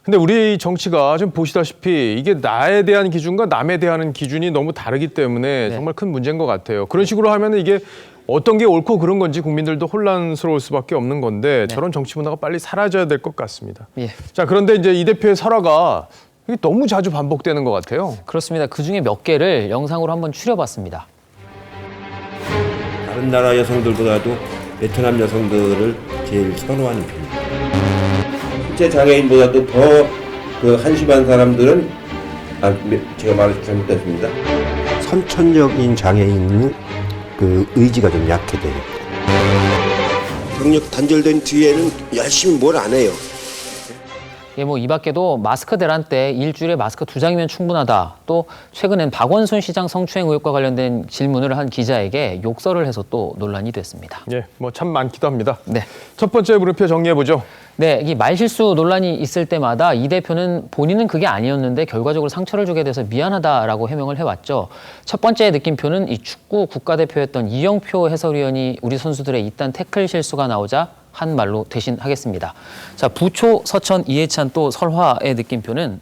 근데 우리 정치가 좀 보시다시피 이게 나에 대한 기준과 남에 대한 기준이 너무 다르기 때문에 정말 큰 문제인 것 같아요. 그런 식으로 하면 이게 어떤 게 옳고 그런 건지 국민들도 혼란스러울 수밖에 없는 건데 저런 정치 문화가 빨리 사라져야 될 것 같습니다. 자, 그런데 이제 이 대표의 설화가 이게 너무 자주 반복되는 것 같아요. 그렇습니다. 그중에 몇 개를 영상으로 한번 추려봤습니다. 다른 나라 여성들보다도 베트남 여성들을 제일 선호하는 편입니다. 신체 장애인보다도 더 그 한심한 사람들은 제가 말을 잘못했습니다. 선천적인 장애인은 그 의지가 좀 약해져요. 경력 단절된 뒤에는 열심히 뭘 안 해요. 예, 뭐 이 밖에도 마스크 대란 때 일주일에 마스크 2장이면 충분하다. 또 최근엔 박원순 시장 성추행 의혹과 관련된 질문을 한 기자에게 욕설을 해서 또 논란이 됐습니다. 예, 뭐 참 많기도 합니다. 네. 첫 번째 물음표 정리해보죠. 네, 이 말실수 논란이 있을 때마다 이 대표는 본인은 그게 아니었는데 결과적으로 상처를 주게 돼서 미안하다라고 해명을 해왔죠. 첫 번째 느낌표는 이 축구 국가대표였던 이영표 해설위원이 우리 선수들의 이딴 태클 실수가 나오자 한 말로 대신하겠습니다. 자, 부초, 서천, 이해찬 또 설화의 느낌표는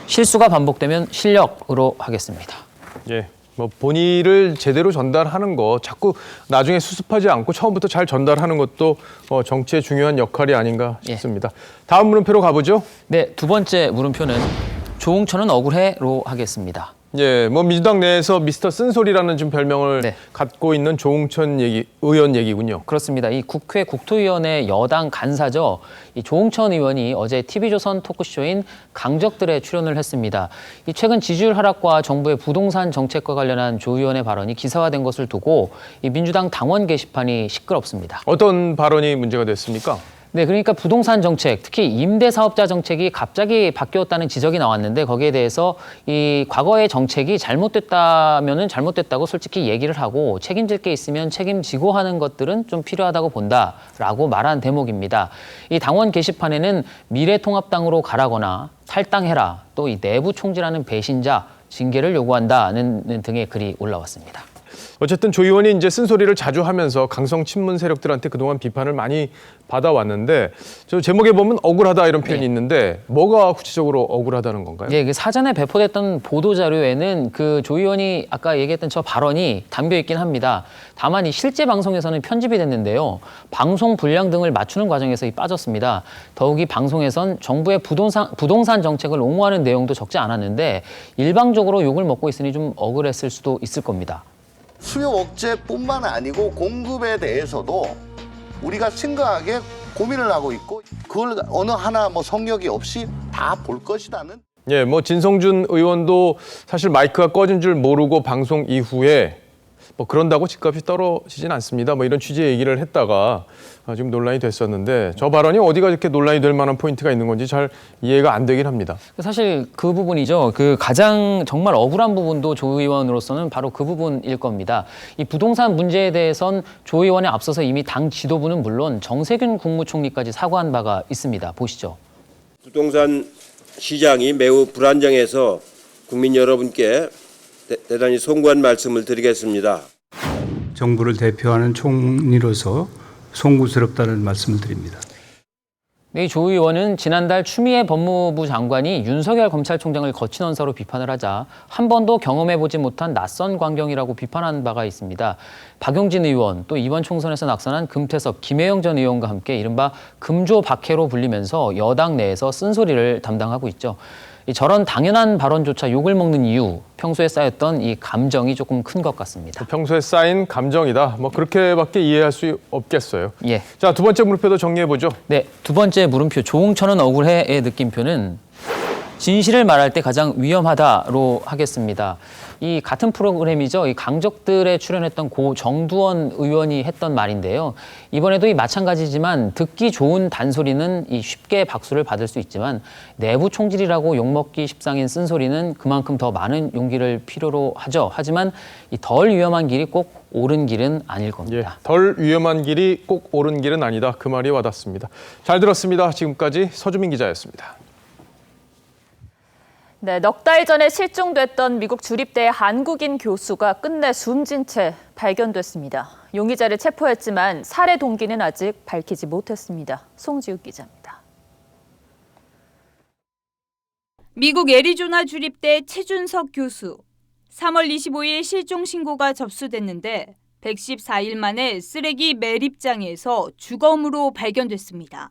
실수가 반복되면 실력으로 하겠습니다. 예, 뭐 본의를 제대로 전달하는 거 자꾸 나중에 수습하지 않고 처음부터 잘 전달하는 것도 정치의 중요한 역할이 아닌가 싶습니다. 다음 물음표로 가보죠. 네, 두 번째 물음표는 조응천은 억울해로 하겠습니다. 예, 뭐 민주당 내에서 미스터 쓴소리라는 지금 별명을 갖고 있는 조응천 의원 얘기군요. 그렇습니다. 이 국회 국토위원회 여당 간사죠. 이 조응천 의원이 어제 TV조선 토크쇼인 강적들에 출연을 했습니다. 이 최근 지지율 하락과 정부의 부동산 정책과 관련한 조 의원의 발언이 기사화된 것을 두고 이 민주당 당원 게시판이 시끄럽습니다. 어떤 발언이 문제가 됐습니까? 네, 그러니까 부동산 정책, 특히 임대사업자 정책이 갑자기 바뀌었다는 지적이 나왔는데 거기에 대해서 이 과거의 정책이 잘못됐다면은 잘못됐다고 솔직히 얘기를 하고 책임질 게 있으면 책임지고 하는 것들은 좀 필요하다고 본다라고 말한 대목입니다. 이 당원 게시판에는 미래통합당으로 가라거나 탈당해라, 또 이 내부 총질하는 배신자 징계를 요구한다는 등의 글이 올라왔습니다. 어쨌든 조 의원이 이제 쓴소리를 자주 하면서 강성 친문 세력들한테 그동안 비판을 많이 받아왔는데 저 제목에 보면 억울하다 이런 표현이 있는데 뭐가 구체적으로 억울하다는 건가요? 예, 그 사전에 배포됐던 보도 자료에는 그 조 의원이 아까 얘기했던 저 발언이 담겨 있긴 합니다. 다만 이 실제 방송에서는 편집이 됐는데요. 방송 분량 등을 맞추는 과정에서 빠졌습니다. 더욱이 방송에선 정부의 부동산 정책을 옹호하는 내용도 적지 않았는데 일방적으로 욕을 먹고 있으니 좀 억울했을 수도 있을 겁니다. 수요 억제뿐만 아니고 공급에 대해서도 우리가 심각하게 고민을 하고 있고 그걸 어느 하나 뭐 성역이 없이 다 볼 것이라는. 예, 뭐 진성준 의원도 사실 마이크가 꺼진 줄 모르고 방송 이후에 뭐 그런다고 집값이 떨어지진 않습니다. 뭐 이런 취지의 얘기를 했다가 지금 논란이 됐었는데 저 발언이 어디가 이렇게 논란이 될 만한 포인트가 있는 건지 잘 이해가 안 되긴 합니다. 사실 그 부분이죠. 그 가장 정말 억울한 부분도 조 의원으로서는 바로 그 부분일 겁니다. 이 부동산 문제에 대해선 조 의원에 앞서서 이미 당 지도부는 물론 정세균 국무총리까지 사과한 바가 있습니다. 보시죠. 부동산 시장이 매우 불안정해서 국민 여러분께 대단히 송구한 말씀을 드리겠습니다. 정부를 대표하는 총리로서 송구스럽다는 말씀을 드립니다. 네, 조 의원은 지난달 추미애 법무부 장관이 윤석열 검찰총장을 거친 언사로 비판을 하자 한 번도 경험해보지 못한 낯선 광경이라고 비판한 바가 있습니다. 박용진 의원, 또 이번 총선에서 낙선한 금태섭, 김혜영 전 의원과 함께 이른바 금조박해로 불리면서 여당 내에서 쓴소리를 담당하고 있죠. 저런 당연한 발언조차 욕을 먹는 이유, 평소에 쌓였던 이 감정이 조금 큰 것 같습니다. 평소에 쌓인 감정이다. 뭐 그렇게밖에 이해할 수 없겠어요. 예. 자, 두 번째 물음표도 정리해보죠. 네, 두 번째 물음표 조응천은 억울해의 느낌표는 진실을 말할 때 가장 위험하다로 하겠습니다. 이 같은 프로그램이죠. 이 강적들에 출연했던 고 정두원 의원이 했던 말인데요. 이번에도 이 마찬가지지만 듣기 좋은 단소리는 이 쉽게 박수를 받을 수 있지만 내부 총질이라고 욕먹기 십상인 쓴소리는 그만큼 더 많은 용기를 필요로 하죠. 하지만 이 덜 위험한 길이 꼭 옳은 길은 아닐 겁니다. 덜 위험한 길이 꼭 옳은 길은 아니다. 그 말이 와닿습니다. 잘 들었습니다. 지금까지 서주민 기자였습니다. 네, 넉 달 전에 실종됐던 미국 주립대 한국인 교수가 끝내 숨진 채 발견됐습니다. 용의자를 체포했지만 살해 동기는 아직 밝히지 못했습니다. 송지욱 기자입니다. 미국 애리조나 주립대 최준석 교수. 3월 25일 실종 신고가 접수됐는데 114일 만에 쓰레기 매립장에서 주검으로 발견됐습니다.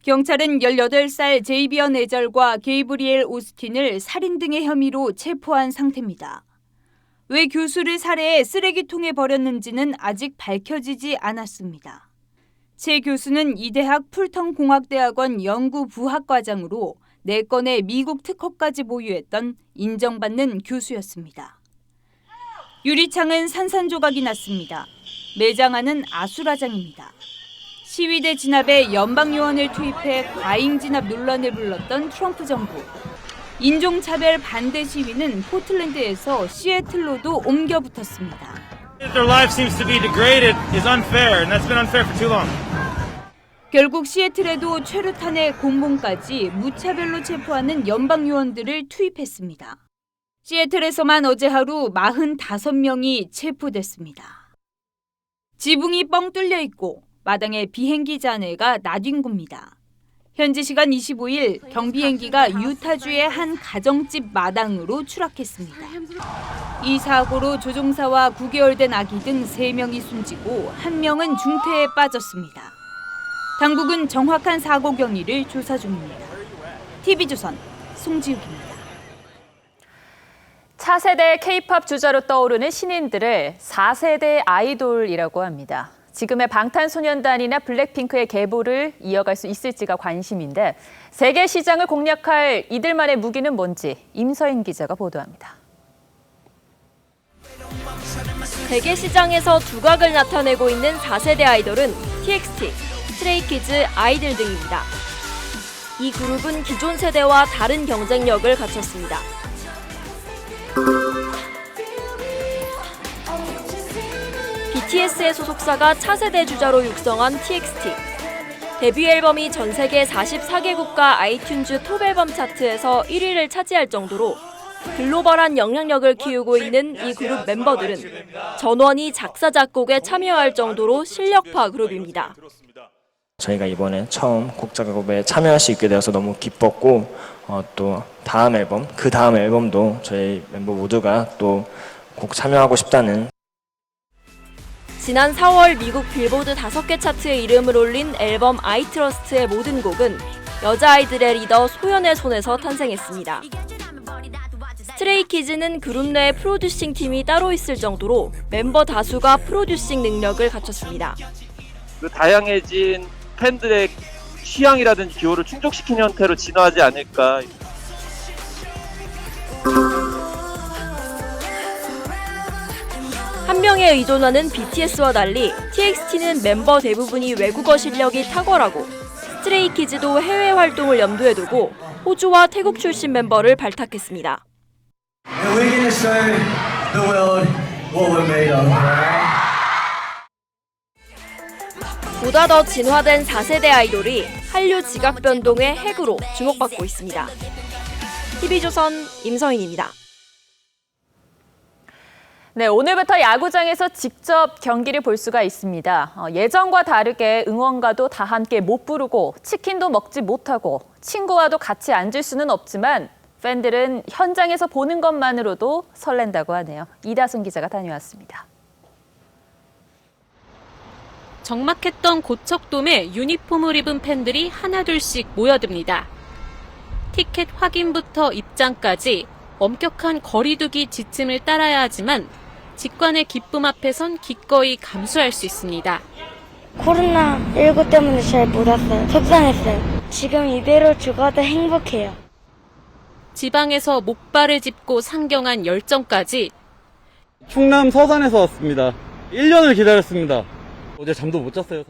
경찰은 18살 제이비언 에절과 게이브리엘 오스틴을 살인 등의 혐의로 체포한 상태입니다. 왜 교수를 살해해 쓰레기통에 버렸는지는 아직 밝혀지지 않았습니다. 최 교수는 이 대학 풀턴공학대학원 연구부학과장으로 4건의 미국 특허까지 보유했던 인정받는 교수였습니다. 유리창은 산산조각이 났습니다. 매장 안은 아수라장입니다. 시위대 진압에 연방요원을 투입해 과잉 진압 논란을 불렀던 트럼프 정부. 인종차별 반대 시위는 포틀랜드에서 시애틀로도 옮겨 붙었습니다. Their life seems to be degraded is unfair, and that's been unfair for too long. 결국 시애틀에도 최루탄의 공범까지 무차별로 체포하는 연방요원들을 투입했습니다. 시애틀에서만 어제 하루 45명이 체포됐습니다. 지붕이 뻥 뚫려 있고 마당에 비행기 잔해가 나뉜 겁니다. 현지 시간 25일 경비행기가 유타주의 한 가정집 마당으로 추락했습니다. 이 사고로 조종사와 9개월 된 아기 등 3명이 숨지고 1명은 중태에 빠졌습니다. 당국은 정확한 사고 경위를 조사 중입니다. TV조선 송지욱입니다. 차세대 K-팝 주자로 떠오르는 신인들을 4세대 아이돌이라고 합니다. 지금의 방탄소년단이나 블랙핑크의 계보를 이어갈 수 있을지가 관심인데 세계 시장을 공략할 이들만의 무기는 뭔지 임서인 기자가 보도합니다. 세계 시장에서 두각을 나타내고 있는 4세대 아이돌은 TXT, 스트레이키즈, 아이들 등입니다. 이 그룹은 기존 세대와 다른 경쟁력을 갖췄습니다. BTS의 소속사가 차세대 주자로 육성한 TXT. 데뷔 앨범이 전 세계 44개국가 아이튠즈 톱 앨범 차트에서 1위를 차지할 정도로 글로벌한 영향력을 키우고 있는 이 그룹 멤버들은 전원이 작사 작곡에 참여할 정도로 실력파 그룹입니다. 저희가 이번에 처음 곡 작업에 참여할 수 있게 되어서 너무 기뻤고 또 다음 앨범, 그 다음 앨범도 저희 멤버 모두가 또 곡 참여하고 싶다는. 지난 4월 미국 빌보드 5개 차트에 이름을 올린 앨범 아이트러스트의 모든 곡은 여자아이들의 리더 소연의 손에서 탄생했습니다. 스트레이키즈는 그룹 내 프로듀싱 팀이 따로 있을 정도로 멤버 다수가 프로듀싱 능력을 갖췄습니다. 그 다양해진 팬들의 취향이라든지 기호를 충족시키는 형태로 진화하지 않을까. 한 명에 의존하는 BTS와 달리 TXT는 member 대부분이 외국어 실력이 탁월하고 스트레이키즈도 해외 활동을 염두에 두고 호주와 태국 출신 멤버를 발탁했습니다. 보다 더 진화된 4세대 아이돌이 한류 지각 변동의 핵으로 주목받고 있습니다. TV조선 임서인입니다. 네, 오늘부터 야구장에서 직접 경기를 볼 수가 있습니다. 예전과 다르게 응원가도 다 함께 못 부르고 치킨도 먹지 못하고 친구와도 같이 앉을 수는 없지만 팬들은 현장에서 보는 것만으로도 설렌다고 하네요. 이다순 기자가 다녀왔습니다. 적막했던 고척돔에 유니폼을 입은 팬들이 하나둘씩 모여듭니다. 티켓 확인부터 입장까지 엄격한 거리두기 지침을 따라야 하지만 직관의 기쁨 앞에선 기꺼이 감수할 수 있습니다. 코로나19 때문에 잘 못 왔어요. 속상했어요. 지금 이대로 죽어도 행복해요. 지방에서 목발을 짚고 상경한 열정까지 충남 서산에서 왔습니다. 1년을 기다렸습니다. 어제 잠도 못 잤어요.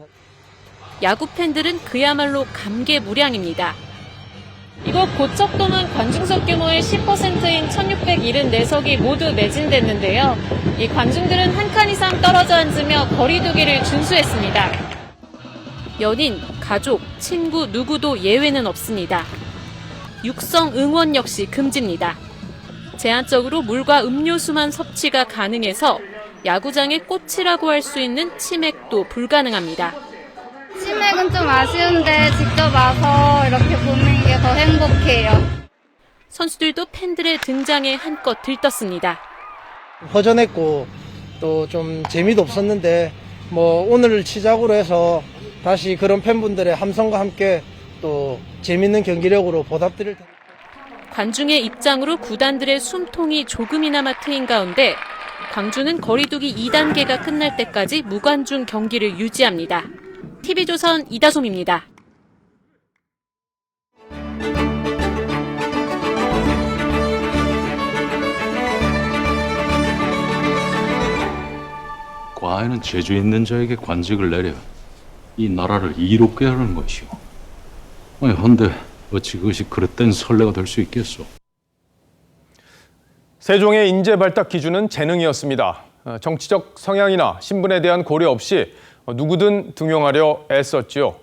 야구 팬들은 그야말로 감개무량입니다. 이곳 고척돔은 관중석 규모의 10%인 1,674석이 모두 매진됐는데요. 이 관중들은 한 칸 이상 떨어져 앉으며 거리두기를 준수했습니다. 연인, 가족, 친구 누구도 예외는 없습니다. 육성 응원 역시 금지입니다. 제한적으로 물과 음료수만 섭취가 가능해서 야구장의 꽃이라고 할 수 있는 치맥도 불가능합니다. 치맥은 좀 아쉬운데 직접 와서 이렇게 보는 게 더 행복해요. 선수들도 팬들의 등장에 한껏 들떴습니다. 허전했고 또 좀 재미도 없었는데 오늘을 시작으로 해서 다시 그런 팬분들의 함성과 함께 또 재밌는 경기력으로 보답드릴 텐데. 관중의 입장으로 구단들의 숨통이 조금이나마 트인 가운데 광주는 거리두기 2단계가 끝날 때까지 무관중 경기를 유지합니다. TV조선 이다솜입니다. 과인은 죄주 있는 자에게 관직을 내려 이 나라를 이롭게 하는 것이오. 아니, 헌데 어찌 그것이 그릇된 선례가 될 수 있겠소? 세종의 인재 발탁 기준은 재능이었습니다. 정치적 성향이나 신분에 대한 고려 없이 누구든 등용하려 애썼지요.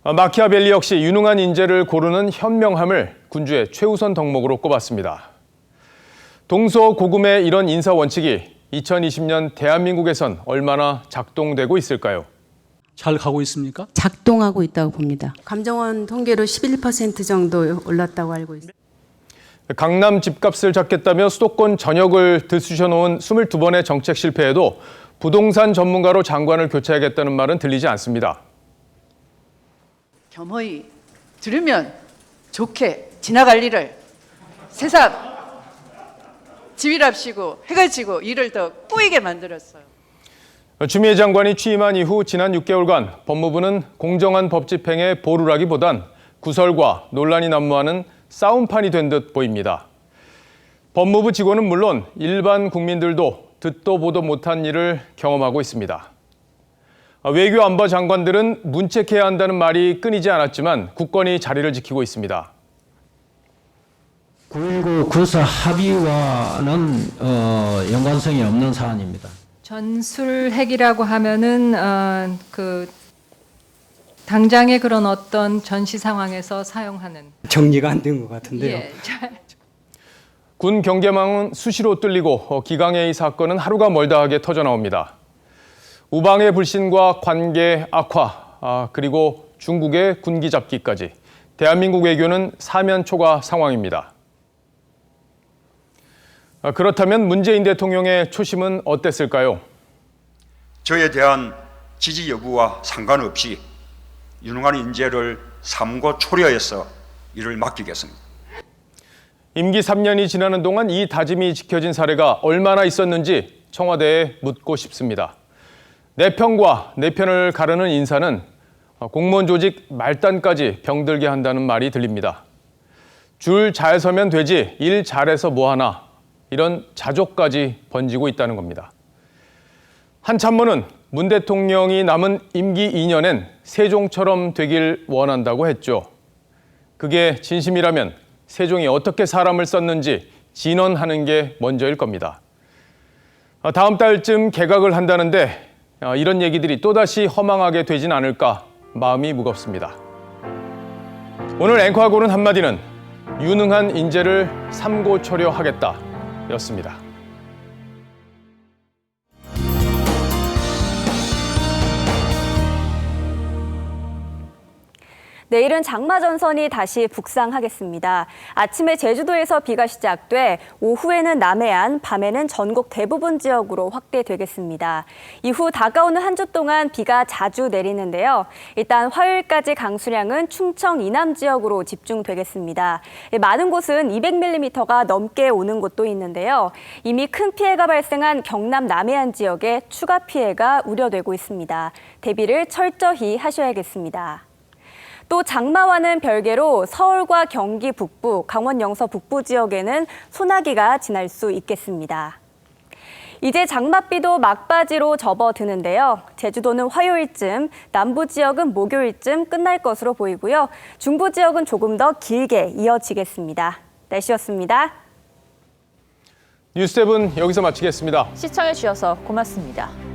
마키아벨리 역시 유능한 인재를 고르는 현명함을 군주의 최우선 덕목으로 꼽았습니다. 동서고금의 이런 인사 원칙이 2020년 대한민국에선 얼마나 작동되고 있을까요? 잘 가고 있습니까? 작동하고 있다고 봅니다. 감정원 통계로 11% 정도 올랐다고 알고 있습니다. 강남 집값을 잡겠다며 수도권 전역을 들쑤셔놓은 22번의 정책 실패에도 부동산 전문가로 장관을 교체하겠다는 말은 들리지 않습니다. 겸허히 들으면 좋게 지나갈 일을 새삼 지휘랍시고 해가지고 일을 더 꼬이게 만들었어요. 추미애 장관이 취임한 이후 지난 6개월간 법무부는 공정한 법 집행에 보루라기보단 구설과 논란이 난무하는 싸움판이 된 듯 보입니다. 법무부 직원은 물론 일반 국민들도 듣도 보도 못한 일을 경험하고 있습니다. 외교안보 장관들은 문책해야 한다는 말이 끊이지 않았지만 굳건히 자리를 지키고 있습니다. 9.19 군사 합의와는 연관성이 없는 사안입니다. 전술핵이라고 하면은 당장의 그런 어떤 전시 상황에서 사용하는 정리가 안 된 것 같은데요. 예. 군 경계망은 수시로 뚫리고 기강회의 사건은 하루가 멀다 하게 터져나옵니다. 우방의 불신과 관계 악화, 그리고 중국의 군기 잡기까지 대한민국 외교는 사면 초과 상황입니다. 그렇다면 문재인 대통령의 초심은 어땠을까요? 저에 대한 지지 여부와 상관없이 유능한 인재를 삼고 초려해서 이를 맡기겠습니다. 임기 3년이 지나는 동안 이 다짐이 지켜진 사례가 얼마나 있었는지 청와대에 묻고 싶습니다. 내 편과 내 편을 가르는 인사는 공무원 조직 말단까지 병들게 한다는 말이 들립니다. 줄 잘 서면 되지 일 잘해서 뭐하나, 이런 자족까지 번지고 있다는 겁니다. 한 참모는 문 대통령이 남은 임기 2년엔 세종처럼 되길 원한다고 했죠. 그게 진심이라면 세종이 어떻게 사람을 썼는지 진언하는 게 먼저일 겁니다. 다음 달쯤 개각을 한다는데 이런 얘기들이 또다시 허망하게 되진 않을까 마음이 무겁습니다. 오늘 앵커가 고른 한마디는 유능한 인재를 삼고초려하겠다 였습니다. 내일은 장마전선이 다시 북상하겠습니다. 아침에 제주도에서 비가 시작돼 오후에는 남해안, 밤에는 전국 대부분 지역으로 확대되겠습니다. 이후 다가오는 한 주 동안 비가 자주 내리는데요. 일단 화요일까지 강수량은 충청 이남 지역으로 집중되겠습니다. 많은 곳은 200mm가 넘게 오는 곳도 있는데요. 이미 큰 피해가 발생한 경남 남해안 지역에 추가 피해가 우려되고 있습니다. 대비를 철저히 하셔야겠습니다. 또 장마와는 별개로 서울과 경기 북부, 강원 영서 북부 지역에는 소나기가 지날 수 있겠습니다. 이제 장맛비도 막바지로 접어드는데요. 제주도는 화요일쯤, 남부 지역은 목요일쯤 끝날 것으로 보이고요. 중부 지역은 조금 더 길게 이어지겠습니다. 날씨였습니다. 뉴스7 여기서 마치겠습니다. 시청해주셔서 고맙습니다.